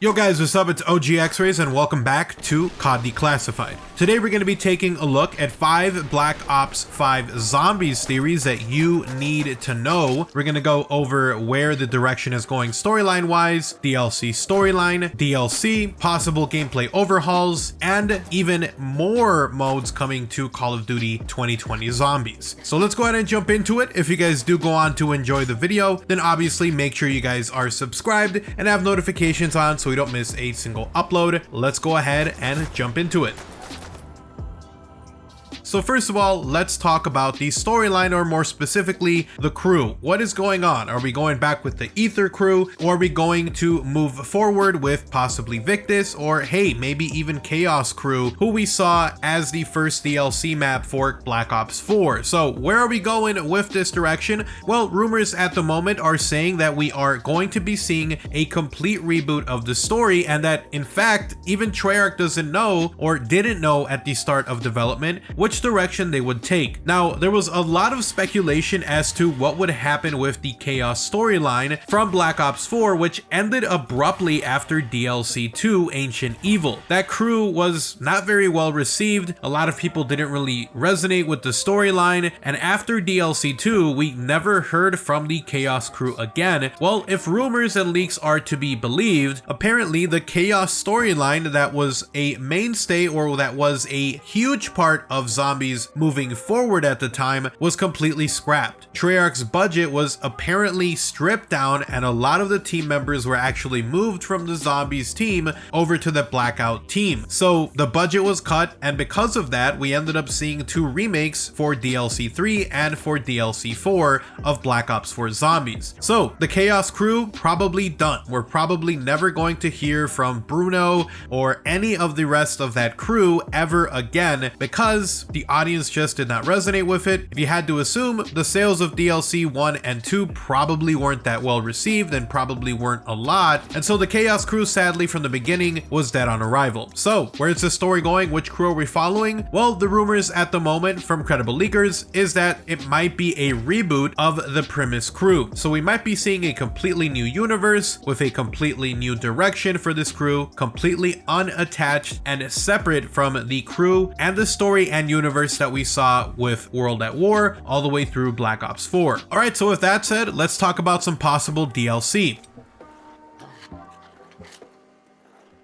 Yo guys, what's up? It's OGXRAYZ and welcome back to COD Declassified. Today we're going to be taking a look at 5 Black Ops 5 Zombies theories that you need to know. We're going to go over where the direction is going storyline wise, DLC storyline, DLC, possible gameplay overhauls, and even more modes coming to Call of Duty 2020 Zombies. So let's go ahead and jump into it. If you guys do go on to enjoy the video, then obviously make sure you guys are subscribed and have notifications on so you don't miss a single upload. Let's go ahead and jump into it. So first of all, let's talk about the storyline, or more specifically, the crew. What is going on? Are we going back with the Ether crew, or are we going to move forward with possibly Victus, or hey, maybe even Chaos crew, who we saw as the first DLC map for Black Ops 4? So where are we going with this direction? Well, rumors at the moment are saying that we are going to be seeing a complete reboot of the story, and that in fact, even Treyarch doesn't know, or didn't know at the start of development, which direction they would take. Now, there was a lot of speculation as to what would happen with the Chaos storyline from Black Ops 4, which ended abruptly after DLC 2 Ancient Evil. That crew was not very well received. A lot of people didn't really resonate with the storyline, and after DLC 2, we never heard from the Chaos crew again. Well, if rumors and leaks are to be believed, apparently the Chaos storyline that was a mainstay, or that was a huge part of Zombies moving forward at the time, was completely scrapped. Treyarch's budget was apparently stripped down, and a lot of the team members were actually moved from the Zombies team over to the Blackout team. So the budget was cut, and because of that, we ended up seeing 2 remakes for DLC 3 and for DLC 4 of Black Ops 4 Zombies. So the Chaos crew probably done. We're probably never going to hear from Bruno or any of the rest of that crew ever again, because the audience just did not resonate with it. If you had to assume, the sales of DLC 1 and 2 probably weren't that well received and probably weren't a lot, and so the Chaos crew sadly from the beginning was dead on arrival. So where's the story going? Which crew are we following? Well, the rumors at the moment from credible leakers is that it might be a reboot of the Primus crew. So we might be seeing a completely new universe with a completely new direction for this crew, completely unattached and separate from the crew and the story and universe that we saw with World at War all the way through Black Ops 4. Alright, so with that said, let's talk about some possible DLC.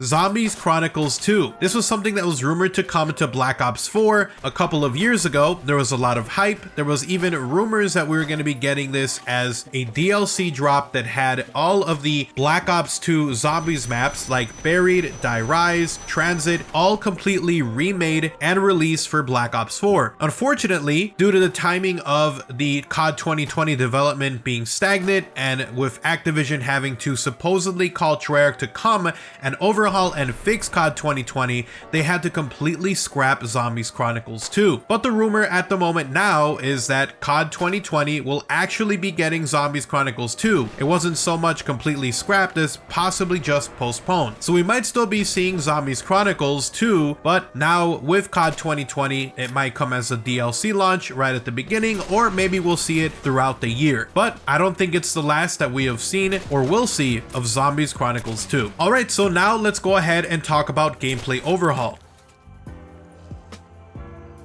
Zombies Chronicles 2. This was something that was rumored to come to Black Ops 4 a couple of years ago. There was a lot of hype. There was even rumors that we were going to be getting this as a DLC drop that had all of the Black Ops 2 Zombies maps like Buried, Die Rise, Transit, all completely remade and released for Black Ops 4. Unfortunately, due to the timing of the COD 2020 development being stagnant, and with Activision having to supposedly call Treyarch to come and overhaul and fix COD 2020, they had to completely scrap Zombies Chronicles 2. But the rumor at the moment now is that COD 2020 will actually be getting Zombies Chronicles 2. It wasn't so much completely scrapped as possibly just postponed. So we might still be seeing Zombies Chronicles 2, but now with COD 2020, it might come as a DLC launch right at the beginning, or maybe we'll see it throughout the year. But I don't think it's the last that we have seen or will see of Zombies Chronicles 2. Alright, so now let's go ahead and talk about gameplay overhaul.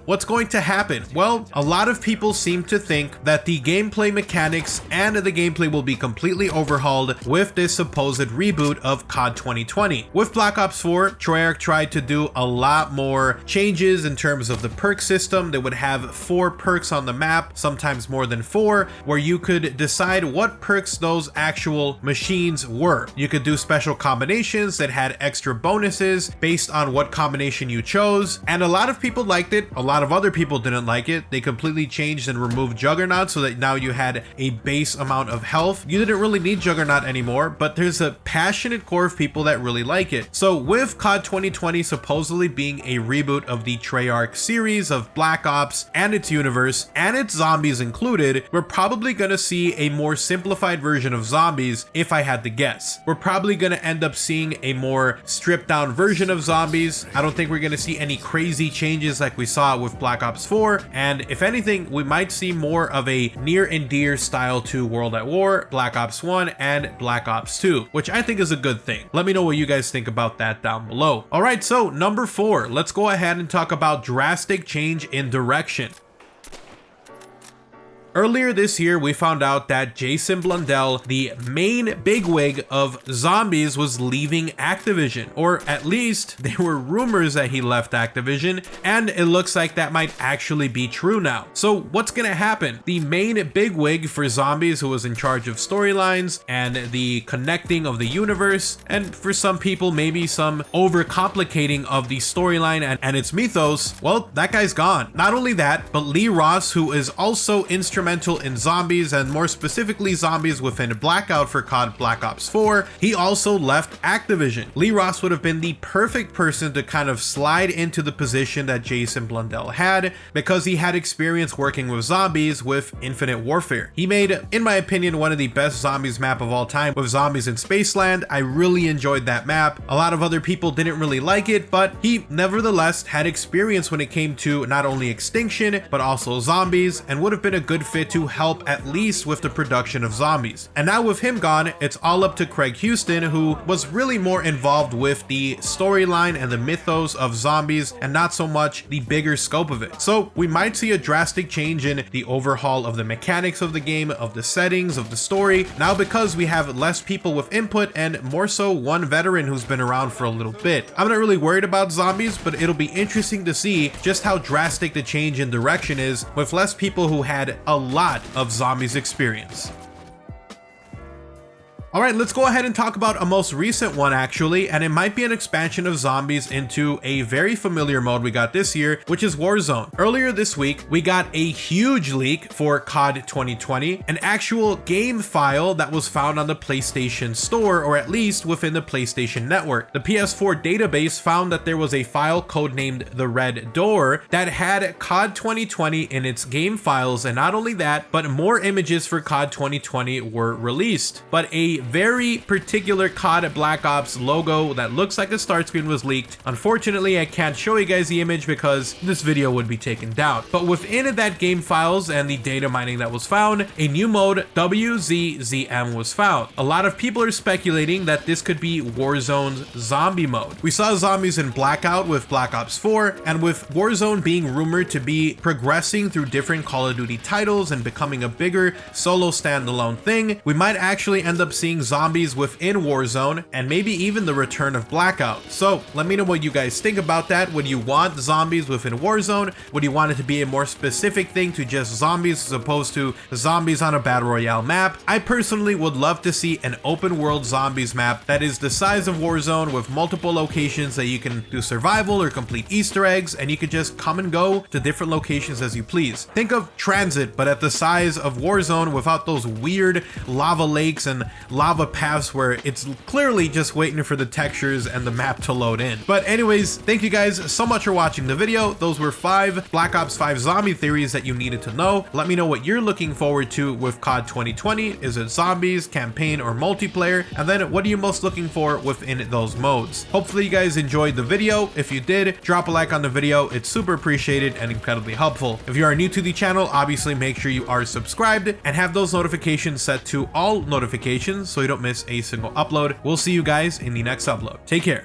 What's going to happen? Well, a lot of people seem to think that the gameplay mechanics and the gameplay will be completely overhauled with this supposed reboot of COD 2020. With Black Ops 4, Treyarch tried to do a lot more changes in terms of the perk system. They would have 4 perks on the map, sometimes more than 4, where you could decide what perks those actual machines were. You could do special combinations that had extra bonuses based on what combination you chose, and a lot of people liked it. A lot of other people didn't like it. They completely changed and removed Juggernaut so that now you had a base amount of health. You didn't really need Juggernaut anymore, but there's a passionate core of people that really like it. So with COD 2020 supposedly being a reboot of the Treyarch series of Black Ops and its universe, and its zombies included, we're probably gonna see a more simplified version of zombies if I had to guess. We're probably gonna end up seeing a more stripped down version of zombies. I don't think we're gonna see any crazy changes like we saw with Black Ops 4, and if anything, we might see more of a near and dear style to World at War, Black Ops 1, and Black Ops 2, which I think is a good thing. Let me know what you guys think about that down below. All right, so number 4, let's go ahead and talk about drastic change in direction. Earlier this year, we found out that Jason Blundell, the main bigwig of Zombies, was leaving Activision, or at least there were rumors that he left Activision, and it looks like that might actually be true now. So what's gonna happen? The main bigwig for Zombies, who was in charge of storylines and the connecting of the universe, and for some people maybe some overcomplicating of the storyline and its mythos, well, that guy's gone. Not only that, but Lee Ross, who is also instrumental in Zombies, and more specifically Zombies within Blackout for COD Black Ops 4, he also left Activision. Lee Ross would have been the perfect person to kind of slide into the position that Jason Blundell had, because he had experience working with Zombies with Infinite Warfare. He made, in my opinion, one of the best Zombies map of all time with Zombies in Spaceland. I really enjoyed that map. A lot of other people didn't really like it, but he nevertheless had experience when it came to not only Extinction, but also Zombies, and would have been a good fit to help at least with the production of Zombies. And now with him gone, it's all up to Craig Houston, who was really more involved with the storyline and the mythos of Zombies and not so much the bigger scope of it. So we might see a drastic change in the overhaul of the mechanics of the game, of the settings, of the story, now because we have less people with input and more so one veteran who's been around for a little bit. I'm not really worried about Zombies, but it'll be interesting to see just how drastic the change in direction is with less people who had a lot of Zombies experience. All right, let's go ahead and talk about a most recent one actually, and it might be an expansion of Zombies into a very familiar mode we got this year, which is Warzone. Earlier this week, we got a huge leak for COD 2020, an actual game file that was found on the PlayStation Store, or at least within the PlayStation Network. The PS4 database found that there was a file codenamed The Red Door that had COD 2020 in its game files, and not only that, but more images for COD 2020 were released. But a very particular COD Black Ops logo that looks like a start screen was leaked. Unfortunately, I can't show you guys the image because this video would be taken down. But within that game files and the data mining that was found, a new mode, WZZM, was found. A lot of people are speculating that this could be Warzone's zombie mode. We saw Zombies in Blackout with Black Ops 4, and with Warzone being rumored to be progressing through different Call of Duty titles and becoming a bigger solo standalone thing, we might actually end up seeing Zombies within Warzone, and maybe even the return of Blackout. So let me know what you guys think about that. Would you want Zombies within Warzone? Would you want it to be a more specific thing to just Zombies as opposed to Zombies on a Battle Royale map? I personally would love to see an open world Zombies map that is the size of Warzone, with multiple locations that you can do survival or complete Easter eggs, and you could just come and go to different locations as you please. Think of Transit, but at the size of Warzone, without those weird lava lakes and lava paths where it's clearly just waiting for the textures and the map to load in. But anyways, thank you guys so much for watching the video. Those were 5 Black Ops 5 zombie theories that you needed to know. Let me know what you're looking forward to with COD 2020. Is it Zombies, campaign, or multiplayer? And then what are you most looking for within those modes? Hopefully you guys enjoyed the video. If you did, drop a like on the video. It's super appreciated and incredibly helpful. If you are new to the channel, obviously make sure you are subscribed and have those notifications set to all notifications so you don't miss a single upload. We'll see you guys in the next upload. Take care.